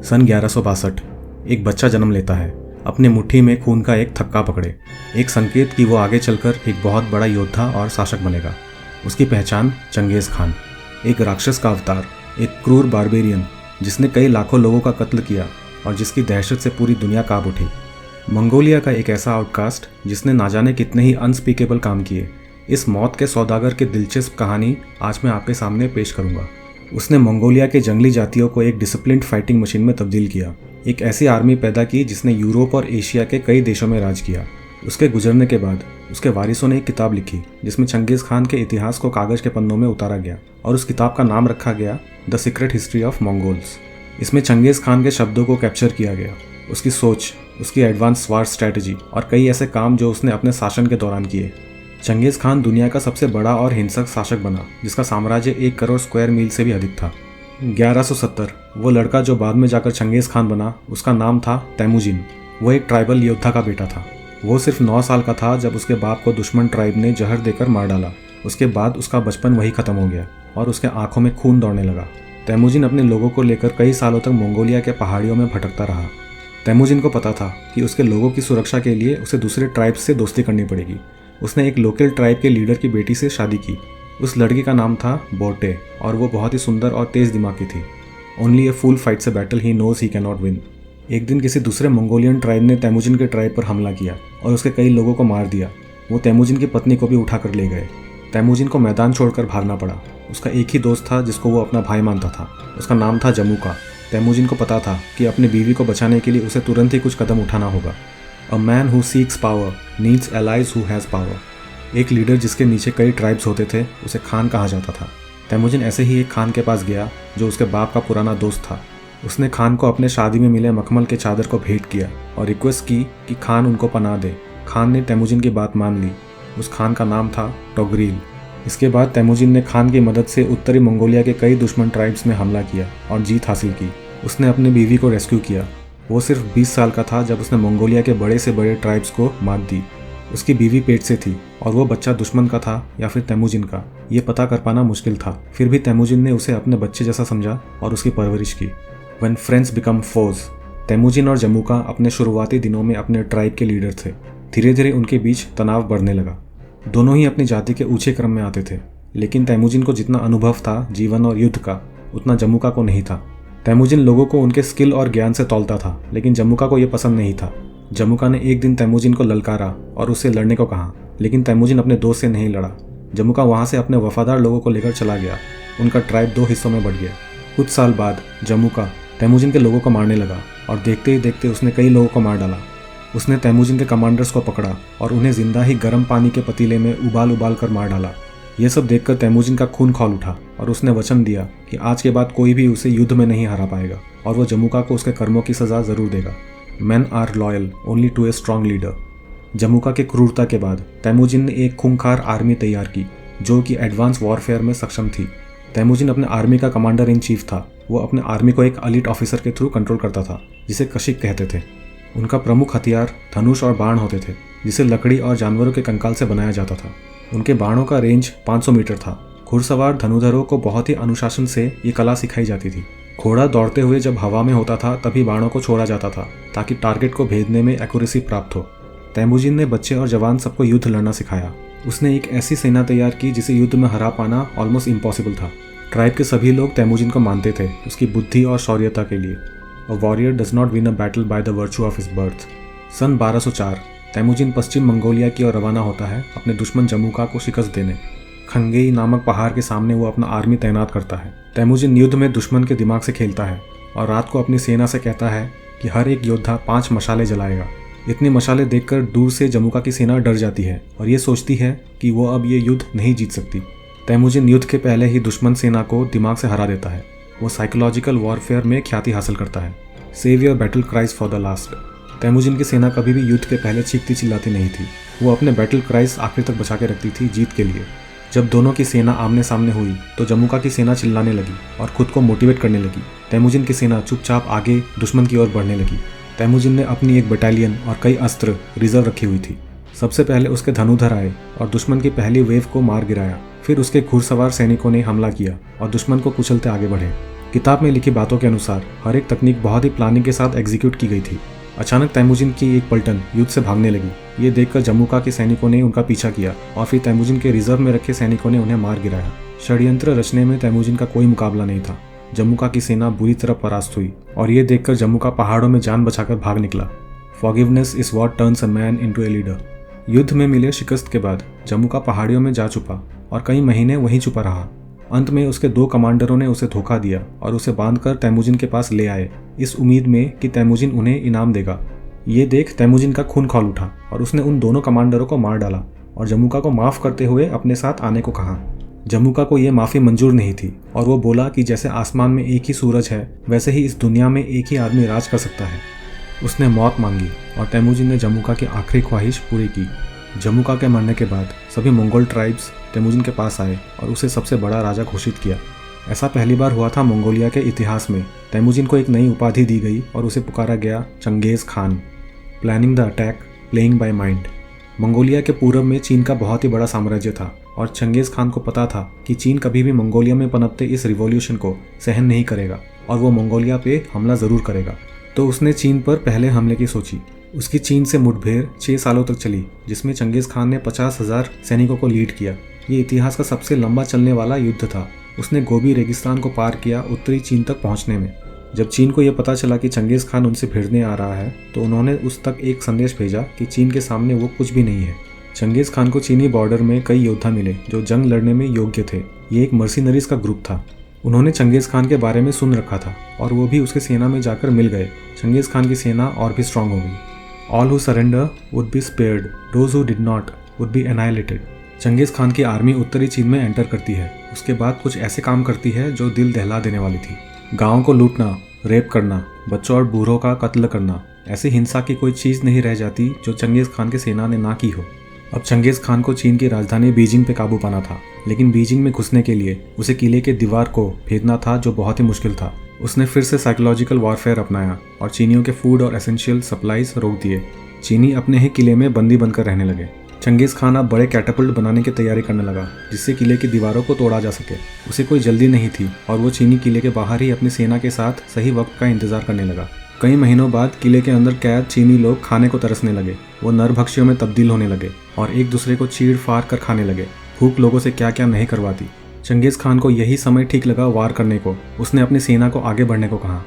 सन 1162 एक बच्चा जन्म लेता है, अपने मुट्ठी में खून का एक थक्का पकड़े, एक संकेत कि वो आगे चलकर एक बहुत बड़ा योद्धा और शासक बनेगा। उसकी पहचान चंगेज़ खान, एक राक्षस का अवतार, एक क्रूर बारबेरियन जिसने कई लाखों लोगों का कत्ल किया और जिसकी दहशत से पूरी दुनिया कांप उठी। मंगोलिया का एक ऐसा आउटकास्ट जिसने ना जाने कितने ही अनस्पीकेबल काम किए। इस मौत के सौदागर की दिलचस्प कहानी आज मैं आपके सामने पेश करूंगा। उसने मंगोलिया के जंगली जातियों को एक डिसिप्लिन्ड फाइटिंग मशीन में तब्दील किया, एक ऐसी आर्मी पैदा की जिसने यूरोप और एशिया के कई देशों में राज किया। उसके गुजरने के बाद उसके वारिसों ने एक किताब लिखी जिसमें चंगेज़ खान के इतिहास को कागज़ के पन्नों में उतारा गया और उस किताब का नाम रखा गया the secret history of Mongols. इसमें चंगेज़ खान के शब्दों को कैप्चर किया गया, उसकी सोच, उसकी एडवांस वार स्ट्रैटेजी और कई ऐसे काम जो उसने अपने शासन के दौरान किए। चंगेज़ खान दुनिया का सबसे बड़ा और हिंसक शासक बना जिसका साम्राज्य 1 करोड़ स्क्वायर मील से भी अधिक था। 1170 वो लड़का जो बाद में जाकर चंगेज़ खान बना, उसका नाम था तैमूजिन। वो एक ट्राइबल योद्धा का बेटा था। वो सिर्फ 9 साल का था जब उसके बाप को दुश्मन ट्राइब ने जहर देकर मार डाला। उसके बाद उसका बचपन वही खत्म हो गया और उसके आंखों में खून दौड़ने लगा। तैमूजिन अपने लोगों को लेकर कई सालों तक मंगोलिया के पहाड़ियों में भटकता रहा। तैमूजिन को पता था कि उसके लोगों की सुरक्षा के लिए उसे दूसरे ट्राइब्स से दोस्ती करनी पड़ेगी। उसने एक लोकल ट्राइब के लीडर की बेटी से शादी की। उस लड़की का नाम था बोटे और वो बहुत ही सुंदर और तेज़ दिमाग की थी। Only a fool fights a battle he knows he can not win. एक दिन किसी दूसरे मंगोलियन ट्राइब ने तैमूजिन के ट्राइब पर हमला किया और उसके कई लोगों को मार दिया। वो तैमूजिन की पत्नी को भी उठाकर ले गए। तैमूजिन को मैदान छोड़कर भागना पड़ा। उसका एक ही दोस्त था जिसको वो अपना भाई मानता था। उसका नाम था जमुका। तैमूजिन को पता था कि अपनी बीवी को बचाने के लिए उसे तुरंत ही कुछ कदम उठाना होगा। A man who seeks power needs allies who has power. एक लीडर जिसके नीचे कई ट्राइब्स होते थे उसे खान कहा जाता था। तैमूजिन ऐसे ही एक खान के पास गया जो उसके बाप का पुराना दोस्त था। उसने खान को अपने शादी में मिले मखमल के चादर को भेंट किया और रिक्वेस्ट की कि खान उनको पनाह दे। खान ने तैमूजिन की बात मान ली। उस खान का नाम था टोगरील। इसके बाद तैमूजिन ने खान की मदद से उत्तरी मंगोलिया के कई दुश्मन ट्राइब्स में हमला किया और जीत हासिल की। उसने अपनी बीवी को रेस्क्यू किया। वो सिर्फ 20 साल का था जब उसने मंगोलिया के बड़े से बड़े ट्राइब्स को मात दी। उसकी बीवी पेट से थी और वो बच्चा दुश्मन का था या फिर तैमूजिन का, ये पता कर पाना मुश्किल था। फिर भी तैमूजिन ने उसे अपने बच्चे जैसा समझा और उसकी परवरिश की। When friends become foes, तैमूजिन और जमुका अपने शुरुआती दिनों में अपने ट्राइब के लीडर थे। धीरे धीरे उनके बीच तनाव बढ़ने लगा। दोनों ही अपनी जाति के ऊंचे क्रम में आते थे, लेकिन तैमूजिन को जितना अनुभव था जीवन और युद्ध का, उतना जमुका को नहीं था। तैमूजिन लोगों को उनके स्किल और ज्ञान से तौलता था, लेकिन जमुका को यह पसंद नहीं था। जमुका ने एक दिन तैमूजिन को ललकारा और उससे लड़ने को कहा, लेकिन तैमूजिन अपने दोस्त से नहीं लड़ा। जमुका वहां से अपने वफादार लोगों को लेकर चला गया। उनका ट्राइब 2 हिस्सों में बढ़ गया। कुछ साल बाद जमुका तैमूजिन के लोगों को मारने लगा और देखते ही देखते उसने कई लोगों को मार डाला। उसने तैमूजिन के कमांडर्स को पकड़ा और उन्हें जिंदा ही गर्म पानी के पतीले में उबाल उबाल कर मार डाला। यह सब देखकर तैमूजिन का खून खौल उठा और उसने वचन दिया कि आज के बाद कोई भी उसे युद्ध में नहीं हरा पाएगा और वो जमुका को उसके कर्मों की सजा जरूर देगा। Men are loyal only to a strong leader। Jamuka के क्रूरता के बाद तैमूजिन ने एक खूंखार आर्मी तैयार की जो कि एडवांस वॉरफेयर में सक्षम थी। तैमूजिन अपने आर्मी का कमांडर इन चीफ था। वो अपने आर्मी को एक एलीट ऑफिसर के थ्रू कंट्रोल करता था जिसे कशिक कहते थे। उनका प्रमुख हथियार धनुष और बाण होते थे जिसे लकड़ी और जानवरों के कंकाल से बनाया जाता था। उनके बाणों का रेंज 500 मीटर था। घुड़सवार धनुधरों को बहुत ही अनुशासन से ये कला सिखाई जाती थी। घोड़ा दौड़ते हुए जब हवा में होता था तभी बाणों को छोड़ा जाता था ताकि टारगेट को भेदने में एक्यूरेसी प्राप्त हो। तैमूजिन ने बच्चे और जवान सबको युद्ध लड़ना सिखाया। उसने एक ऐसी सेना तैयार की जिसे युद्ध में हरा पाना ऑलमोस्ट इम्पॉसिबल था। ट्राइब के सभी लोग तैमूजिन को मानते थे उसकी बुद्धि और शौर्यता के लिए। A warrior does not win a battle by the virtue of his birth. सन 1204 तैमूजिन पश्चिम मंगोलिया की ओर रवाना होता है अपने दुश्मन जमुका को शिकस्त देने। खंगेई नामक पहाड़ के सामने वो अपना आर्मी तैनात करता है। तैमूजिन युद्ध में दुश्मन के दिमाग से खेलता है और रात को अपनी सेना से कहता है कि हर एक योद्धा 5 मशाले जलाएगा। इतनी मशाले देखकर दूर से जमुका की सेना डर जाती है और ये सोचती है कि वो अब ये युद्ध नहीं जीत सकती। तैमूजिन युद्ध के पहले ही दुश्मन सेना को दिमाग से हरा देता है। वो साइकोलॉजिकल वॉरफेयर में ख्याति हासिल करता है। Save your battle cries for the last. Temujin की सेना कभी भी युद्ध के पहले चीखती चिल्लाती नहीं थी। वो अपने बैटल क्राइज आखिर तक बचा के रखती थी जीत के लिए। जब दोनों की सेना आमने सामने हुई तो जमुका की सेना चिल्लाने लगी और खुद को मोटिवेट करने लगी। तैमूजिन की सेना चुपचाप आगे दुश्मन की ओर बढ़ने लगी। तैमूजिन ने अपनी एक बटालियन और कई अस्त्र रिजर्व रखी हुई थी। सबसे पहले उसके धनुधर आए और दुश्मन की पहली वेव को मार गिराया। फिर उसके घुड़सवार सैनिकों ने हमला किया और दुश्मन को कुचलते आगे बढ़े। किताब में लिखी बातों के अनुसार हर एक तकनीक बहुत ही प्लानिंग के साथ एग्जीक्यूट की गई थी। अचानक तैमूजिन की एक पलटन युद्ध से भागने लगी। ये देखकर जम्मुका के सैनिकों ने उनका पीछा किया और फिर तैमूजिन के रिजर्व में रखे सैनिकों ने उन्हें मार गिराया। षड्यंत्र रचने में तैमूजिन का कोई मुकाबला नहीं था। जम्मुका की सेना बुरी तरह परास्त हुई और ये देखकर जम्मुका पहाड़ों में जान बचाकर भाग निकला। Forgiveness is what turns a man into a leader. युद्ध में मिले शिकस्त के बाद जम्मुका पहाड़ियों में जा छुपा और कई महीने वहीं छुपा रहा। अंत में उसके 2 कमांडरों ने उसे धोखा दिया और उसे बांधकर तैमूजिन के पास ले आए, इस उम्मीद में कि तैमूजिन उन्हें इनाम देगा। ये देख तैमूजिन का खून खौल उठा और उसने उन दोनों कमांडरों को मार डाला और जम्मुका को माफ करते हुए अपने साथ आने को कहा। जम्मुका को यह माफ़ी मंजूर नहीं थी और वो बोला कि जैसे आसमान में एक ही सूरज है वैसे ही इस दुनिया में एक ही आदमी राज कर सकता है। उसने मौत मांगी और तैमूजिन ने जम्मुका की आखिरी ख्वाहिश पूरी की। जम्मुका के मरने के बाद सभी मंगोल ट्राइब्स तैमूजिन के पास आए और उसे सबसे बड़ा राजा घोषित किया। ऐसा पहली बार हुआ था मंगोलिया के इतिहास में। तैमूजिन को एक नई उपाधि दी गई और उसे पुकारा गया Changez Khan. Planning the attack, playing by mind. Mongolia के पूर्व में चीन का बहुत ही बड़ा साम्राज्य था और चंगेज़ खान को पता था कि चीन कभी भी मंगोलिया में पनपते इस रिवॉल्यूशन को सहन नहीं करेगा और वो मंगोलिया पे हमला ज़रूर करेगा। तो उसने चीन पर पहले हमले की सोची। उसकी चीन से मुठभेड़ 6 सालों तक चली, जिसमें चंगेज़ खान ने 50,000 सैनिकों को लीड किया। ये इतिहास का सबसे लंबा चलने वाला युद्ध था। उसने गोबी रेगिस्तान को पार किया उत्तरी चीन तक पहुंचने में। जब चीन को यह पता चला कि चंगेज़ खान उनसे भिड़ने आ रहा है तो उन्होंने उस तक एक संदेश भेजा कि चीन के सामने वो कुछ भी नहीं है। चंगेज़ खान को चीनी बॉर्डर में कई योद्धा मिले जो जंग लड़ने में योग्य थे। ये एक मर्सिनरीज का ग्रुप था। उन्होंने चंगेज़ खान के बारे में सुन रखा था और वो भी उसके सेना में जाकर मिल गए। चंगेज़ खान की सेना और भी स्ट्रांग हो गई। All who surrender would be spared, those who did not would be एनाइलेटेड। Changez Khan की आर्मी उत्तरी चीन में एंटर करती है। उसके बाद कुछ ऐसे काम करती है जो दिल दहला देने वाली थी। गाँव को लूटना, रेप करना, बच्चों और बूढ़ों का कत्ल करना, ऐसी हिंसा की कोई चीज़ नहीं रह जाती जो चंगेज़ खान की सेना ने ना की हो। अब चंगेज़ खान को चीन की राजधानी बीजिंग पे काबू पाना था, लेकिन बीजिंग में घुसने के लिए उसे किले के दीवार को भेदना था जो बहुत ही मुश्किल था। उसने फिर से साइकोलॉजिकल वॉरफेयर अपनाया और चीनियों के फूड और एसेंशियल सप्लाईज रोक दिए। चीनी अपने ही किले में बंदी बनकर रहने लगे। चंगेज़ खान अब बड़े कैटापल्ट बनाने की तैयारी करने लगा जिससे किले की दीवारों को तोड़ा जा सके। उसे कोई जल्दी नहीं थी और वो चीनी किले के बाहर ही अपनी सेना के साथ सही वक्त का इंतजार करने लगा। कई महीनों बाद किले के अंदर कैद चीनी लोग खाने को तरसने लगे। वो नरभक्षियों में तब्दील होने लगे और एक दूसरे को चीड़ फाड़ कर खाने लगे। भूख लोगों से क्या क्या नहीं करवाती। चंगेज़ खान को यही समय ठीक लगा वार करने को। उसने अपनी सेना को आगे बढ़ने को कहा।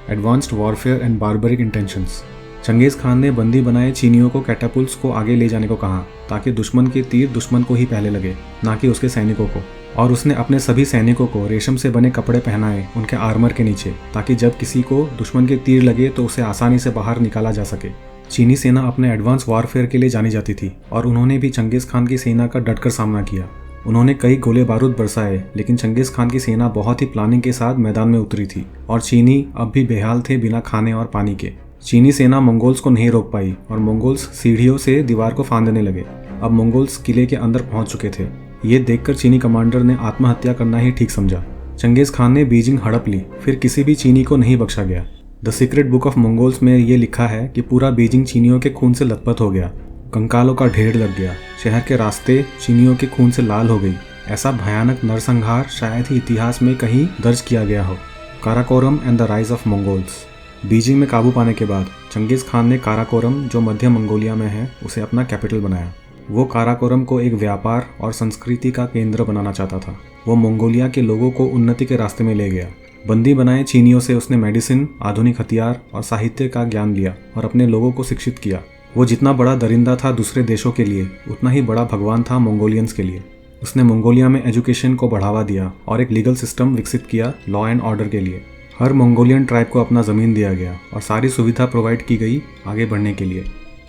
Advanced warfare and barbaric intentions. Changez Khan ने बंदी बनाए चीनियों को कैटापुल्ट्स को आगे ले जाने को कहा ताकि दुश्मन के तीर दुश्मन को ही पहले लगे, ना कि उसके सैनिकों को। और उसने अपने सभी सैनिकों को रेशम से बने कपड़े पहनाए उनके आर्मर के नीचे, ताकि जब किसी को दुश्मन के तीर लगे तो उसे आसानी से बाहर निकाला जा सके। चीनी सेना अपने एडवांस वॉरफेयर के लिए जानी जाती थी और उन्होंने भी चंगेज़ खान की सेना का डटकर सामना किया। उन्होंने कई गोले बारूद बरसाए, लेकिन चंगेज़ खान की सेना बहुत ही प्लानिंग के साथ मैदान में उतरी थी और चीनी अब भी बेहाल थे बिना खाने और पानी के। चीनी सेना मंगोल्स को नहीं रोक पाई और मंगोल्स सीढ़ियों से दीवार को फांदने लगे। अब मंगोल्स किले के अंदर पहुंच चुके थे। ये देखकर चीनी कमांडर ने आत्महत्या करना ही ठीक समझा। चंगेज़ खान ने बीजिंग हड़प ली, फिर किसी भी चीनी को नहीं बख्शा गया। The secret book of Mongols में ये लिखा है कि पूरा बीजिंग चीनियों के खून से लथपथ हो गया। कंकालों का ढेर लग गया। शहर के रास्ते चीनियों के खून से लाल हो गई। ऐसा भयानक नरसंहार शायद ही इतिहास में कहीं दर्ज किया गया हो। Karakoram and the rise of Mongols. Beijing में काबू पाने के बाद चंगेज़ खान ने काराकोरम, जो मध्य मंगोलिया में है, उसे अपना कैपिटल बनाया। वो काराकोरम को एक व्यापार और संस्कृति का केंद्र बनाना चाहता था। वो मंगोलिया के लोगों को उन्नति के रास्ते में ले गया। बंदी बनाए चीनियों से उसने मेडिसिन, आधुनिक हथियार और साहित्य का ज्ञान लिया और अपने लोगों को शिक्षित किया। वो जितना बड़ा दरिंदा था दूसरे देशों के लिए, उतना ही बड़ा भगवान था मंगोलियंस के लिए। उसने मंगोलिया में एजुकेशन को बढ़ावा दिया और एक लीगल सिस्टम विकसित किया लॉ एंड ऑर्डर के लिए। हर मंगोलियन ट्राइब को अपना ज़मीन दिया गया और सारी सुविधा प्रोवाइड की गई आगे बढ़ने के लिए।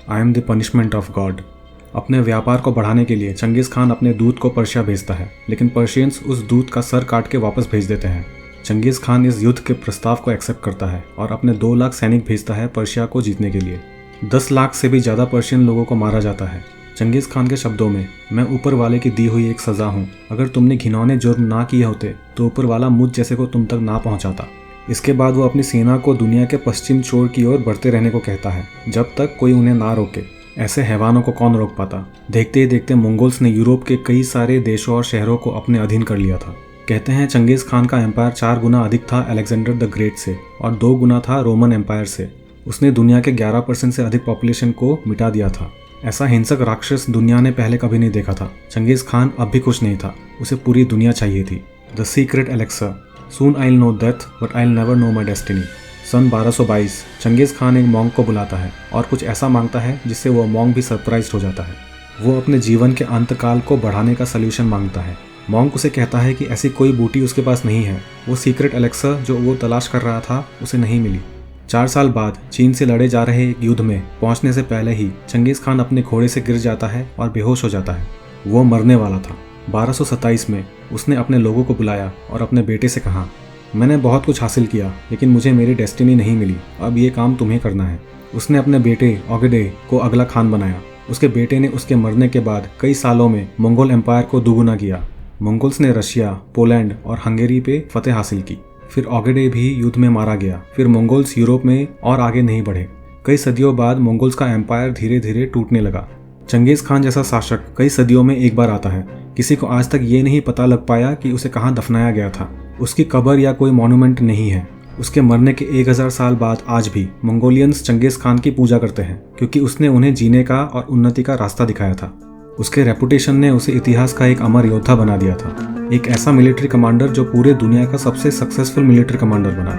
I am the punishment of God. अपने व्यापार को बढ़ाने के लिए चंगेज़ खान अपने दूत को पर्शिया भेजता है, लेकिन पर्शियंस उस दूत का सर काट के वापस भेज देते हैं। चंगेज़ खान इस युद्ध के प्रस्ताव को एक्सेप्ट करता है और अपने 2 लाख सैनिक भेजता है पर्शिया को जीतने के लिए। 10 लाख से भी ज़्यादा पर्शियन लोगों को मारा जाता है। चंगेज़ खान के शब्दों में, मैं ऊपर वाले की दी हुई एक सज़ा हूँ। अगर तुमने घिनौने जुर्म ना किए होते तो ऊपर वाला मुझ जैसे को तुम तक ना पहुँचाता। इसके बाद वो अपनी सेना को दुनिया के पश्चिम छोर की ओर बढ़ते रहने को कहता है, जब तक कोई उन्हें ना रोके। ऐसे हैवानों को कौन रोक पाता। देखते ही देखते मंगोल्स ने यूरोप के कई सारे देशों और शहरों को अपने अधीन कर लिया था। कहते हैं चंगेज़ खान का एम्पायर 4 गुना अधिक था अलेक्जेंडर द ग्रेट से और 2 गुना था रोमन एम्पायर से। उसने दुनिया के 11% से अधिक पॉपुलेशन को मिटा दिया था। ऐसा हिंसक राक्षस दुनिया ने पहले कभी नहीं देखा था। चंगेज़ खान अब भी खुश नहीं था, उसे पूरी दुनिया चाहिए थी। The secret elixir, soon I will know death but I will never know my destiny. सन 1222 चंगेज़ खान एक मॉन्क को बुलाता है और कुछ ऐसा मांगता है जिससे वो मॉन्क भी सरप्राइज्ड हो जाता है। वो अपने जीवन के अंतकाल को बढ़ाने का सल्यूशन मांगता है। मॉन्क उसे कहता है कि ऐसी कोई बूटी उसके पास नहीं है। वो सीक्रेट एलेक्सर जो वो तलाश कर रहा था उसे नहीं मिली। 4 साल बाद चीन से लड़े जा रहे एक युद्ध में पहुंचने से पहले ही चंगेज़ खान अपने घोड़े से गिर जाता है और बेहोश हो जाता है। वो मरने वाला था। 1227 में उसने अपने लोगों को बुलाया और अपने बेटे से कहा, मैंने बहुत कुछ हासिल किया लेकिन मुझे मेरी डेस्टिनी नहीं मिली, अब ये काम तुम्हें करना है। उसने अपने बेटे ओगेडे को अगला खान बनाया। उसके बेटे ने उसके मरने के बाद कई सालों में मंगोल एम्पायर को दुगुना किया। मंगोल्स ने रशिया, पोलैंड और हंगेरी पे फतेह हासिल की। फिर ओगेडे भी युद्ध में मारा गया। फिर मंगोल्स यूरोप में और आगे नहीं बढ़े। कई सदियों बाद मंगोल्स का एम्पायर धीरे धीरे टूटने लगा। चंगेज़ खान जैसा शासक कई सदियों में एक बार आता है। किसी को आज तक ये नहीं पता लग पाया कि उसे कहाँ दफनाया गया था। उसकी कब्र या कोई मॉन्यूमेंट नहीं है। उसके मरने के 1000 साल बाद आज भी मंगोलियंस चंगेज़ खान की पूजा करते हैं क्योंकि उसने उन्हें जीने का और उन्नति का रास्ता दिखाया था। उसके रेपुटेशन ने उसे इतिहास का एक अमर योद्धा बना दिया था, एक ऐसा मिलिट्री कमांडर जो पूरे दुनिया का सबसे सक्सेसफुल मिलिट्री कमांडर बना।